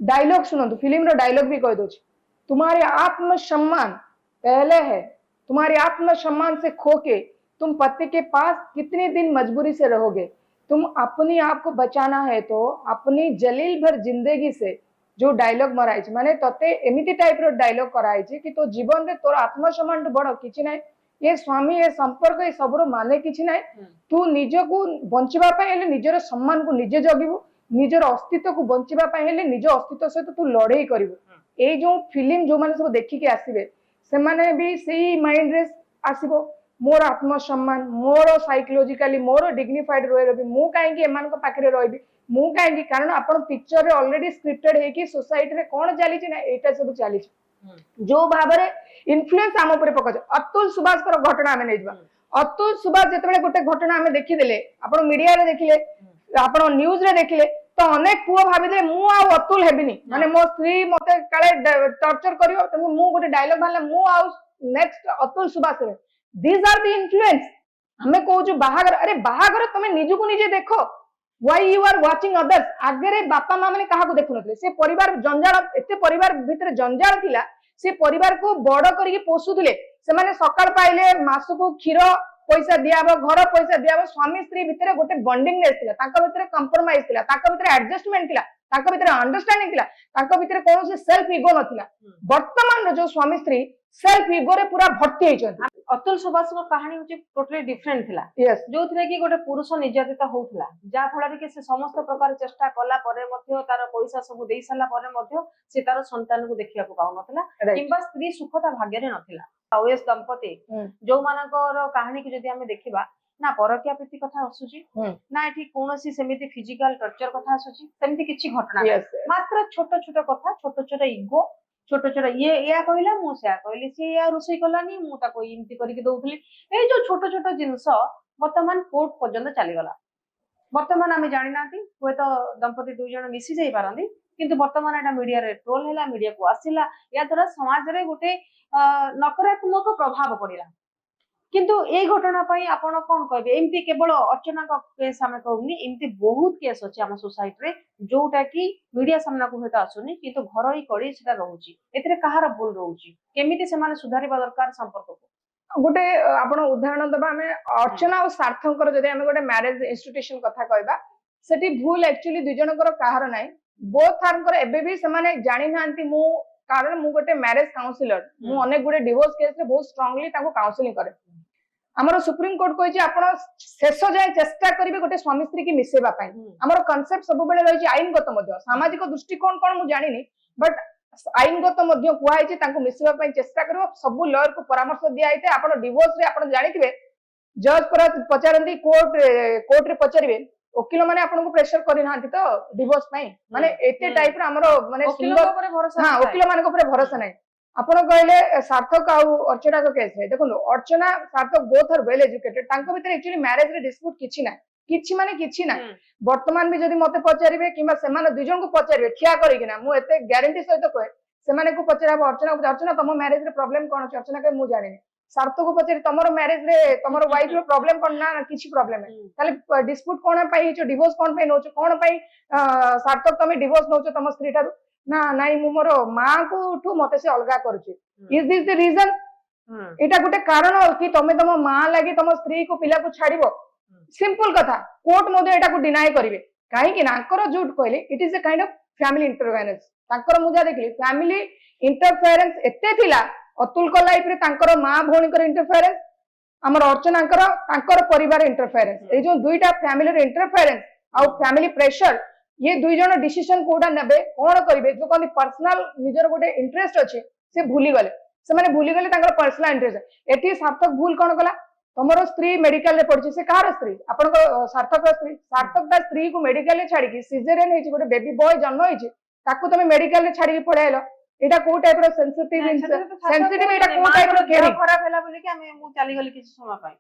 Dialogue सुनो, film रो dialogue भी कह दो, तुम्हारे आत्मसम्मान पहले है, तुम्हारे आत्मसम्मान से खो के तुम पति के पास कितने दिन मजबूरी से रहोगे। तुम अपनी आप को बचाना है तो अपनी जलील भर जिंदगी से जो डायलॉग मराई माने तते एमिति टाइप रो डायलॉग कराई कि तो जीवन रे तोर आत्मसम्मान बड़ किछि नै, ये स्वामी ये संपर्क ये सबरो माने किछि नै। तू निजको बंचिबा पय हेले निजर सम्मान को निजे जगिबो, निजर अस्तित्व को बंचिबा पय हेले निज अस्तित्व सहित तू लड़ाई करिवो। ए जो फिल्म जो माने सब देखि के आसीबे से माने भी सेही माइंड रे आसीबो, मोर आत्मसम्मान मोर साइकोलॉजिकली मोर डिग्निफाइड रही मु कहीं एमान पाखे रही मु कहीं कारण आपण पिक्चर रे ऑलरेडी स्क्रिप्टेड है कि सोसाइटी रे कोन चली ना एटा सब चली जो भाव में इन्फ्लुएंस आम ऊपर पकाउछ। अतुल सुभाष को घटना आमे नेजबा, अतुल सुभाष जेतेबेले गोटे घटना आमे देखि देले, आपण मीडिया रे देखिले, आपण न्यूज रे देखिले, तो अनेक पुओ भाबिले मु आ अतुल हेबिनी माने मो स्त्री मते काले टॉर्चर करियो त मु गोटे डायलॉग भाले मु आ नेक्स्ट अतुल सुभाष रे। These are the influence। हमें कहूँ बाहागर, अरे बाहागर तुम निजको निजे देखो, why you are watching others। आगे बापा माँ मैंने कहा देखु नथिले, से परिवार जंजाल एते परिवार भितर जंजाल थिला, से परिवार को बड़ करके पोषुथिले, से माने सकाळ पाइले मासको क्षीर पैसा दियाबो, घर पैसा दियाबो, स्वामी स्त्री भितर गोटे बॉन्डिंगनेस थिला, ताका भितर कंप्रोमाइज थिला, ताका भितर एडजस्टमेंट थिला, ताका भितर अंडरस्टैंडिंग थिला, ताका भितर कोनोसी सेल्फ ईगो नथिला। वर्तमान जो स्वामी स्त्री सेल्फ ईगो रे पूरा भर्ती होइछन। अतुल सुभाष को कहानी होची टोटली डिफरेंट थिला। यस, जो थिले कि गोटे पुरुष निर्यातित होउथला, जा फଳରେ कि से समस्त प्रकार चेष्टा कला परे मध्य तार पैसा सब देई साला परे मध्य से तार संतान को देखिया को पाउ नथिला, किंबा स्त्री सुखता भाग्य रे नथिला। ओएस दंपति जो मानकर कहानी कि जदि हमें देखिबा ना परकिया प्रीति कथा आसुची, ना एठी कोनोसी सेमिति फिजिकल टॉर्चर कथा आसुची, सेमिति किछि घटना मात्र छोट छोट कथा, छोट छोट ईगो, छोट छोट ये या कहला मु से कहली, से या रोसई कलानी मु ताको इमति करके दउथली। ए जो छोट छोट जिंस वर्तमान कोर्ट पर्यंत चली गला। वर्तमान आमे जानि नाती होय तो दंपति दुई जण मिसी जाई पारंदी, किंतु वर्तमान एटा मीडिया रे ट्रोल हैला, मीडिया को आसिला, या द्वारा समाज रे गोटे नकारात्मक प्रभाव पड़िला। किंतु ए घटना पई आपण कोन कहबे? एमती केवल अर्चना का केस हमें कहउनी, एमती बहुत केस अछि हम सोसाइटी रे जोटा कि मीडिया सामना को होता आसुनी, किंतु घर ही कड़ी सेटा रहउची। एतरे कहार भूल रहउची, केमिति से माने सुधारिबा दरकार संपर्क को। गोटे आपण उदाहरण दबा, हमें अर्चना और सार्थकर जदि हमें गोटे मैरिज इंस्टीट्यूशन कथा कहबा, सेठी भूल एक्चुअली दुई जनकर कहार नाही। बोथ आरकर एबे भी से माने जानि नांती मु, कारण मु गोटे मैरिज काउंसलर, मु अनेक गोटे डिवोर्स केस रे बहुत स्ट्रांगली ताको काउंसलिंग करे। हमर सुप्रीम कोर्ट कहि आपण शेष जाय चेष्टा करिवे गोटे स्वामी स्त्री की मिसेबा पई। हमर कांसेप्ट सब बेले रहि आईनगत मध्य, सामाजिक दृष्टिकोण कोन मु जानिनी, बट आईनगत मध्य कुआई जे ताको मिसेबा पई चेष्टा करिवो। सब लॉयर को परामर्श दिया आइते। आपण डिवोर्स रे आपण जानिथिबे, जज पर पचारंती कोर्ट रे पचारिवे, वकील माने आपन को प्रेशर करि नांती तो डिवोर्स पई, माने एते टाइप रे हमर माने वकील ऊपर भरोसा, हां वकील मान को ऊपर भरोसा नाही। आपण कहले सार्थक आउ अर्चना को केस है, देखो अर्चना सार्थक बोथ आर वेल एजुकेटेड, तांको भीतर एक्चुअली मैरिज रे डिस्प्यूट किछि ना, किछि माने किछि ना। वर्तमान भी जदि मते पचारिबे किबा सेमाने दुई जन को पचारिबे ठिया करिक ना, मु एते ग्यारंटी सहित कहे सेमाने को पचाराबो अर्चना को, अर्चना तम मैरिज रे प्रॉब्लम कोन अछि? अर्चना के मु जानिनी। सार्थक को पचारि तमरो मैरिज रे तमरो वाइफ रे प्रॉब्लम कोन? ना किछि प्रॉब्लम है। ताले डिस्प्यूट कोन पई हिचो, डिवोर्स कोन पई नोचो, कोन पई सार्थक तमे डिवोर्स नोचो तम स्त्री तारु? ना नाई मु मोर मां को उठू मते से अलगा करछि। Is this the reason? एटा गोटे कारण कि तमे तम मां लागि तम स्त्री को पिला को छाड़िबो? सिंपल कथा, कोर्ट मोदे एटा को डिनाई करिवे। काहे कि नाकर झूठ कहले it is a kind of family interference. ताकर मुजा देखली फैमिली इंटरफेरेंस एते थिला। अतुल को लाइफ रे ताकर मां भोणी कर इंटरफेरेंस, हमर अर्चना ताकर परिवार इंटरफेरेंस, ए जो दुईटा फैमिली रे इंटरफेरेंस आ फैमिली प्रेशर, ये दुई जन डिसीजन कोडा नेबे कोन करिवे? जो कोन पर्सनल निजर गोटे इंटरेस्ट अछि से भूली गले, से माने भूली गले ताकर पर्सनल इंटरेस्ट। एठी सार्थक भूल कोन कला? तमरो स्त्री मेडिकल रे पड़छि, से कार स्त्री? आपन को सार्थक स्त्री। सार्थक ता स्त्री को मेडिकल रे छाड़ी कि सिजेरियन हेछि, गोटे बेबी बॉय जन्म हेछि, ताको तमे मेडिकल रे छाड़ी पळाइलो। एटा को टाइप रो सेंसिटिव एटा को टाइप रो केयरिंग खराब हैला बोली कि हमें मु चली गली किछ समय पाई।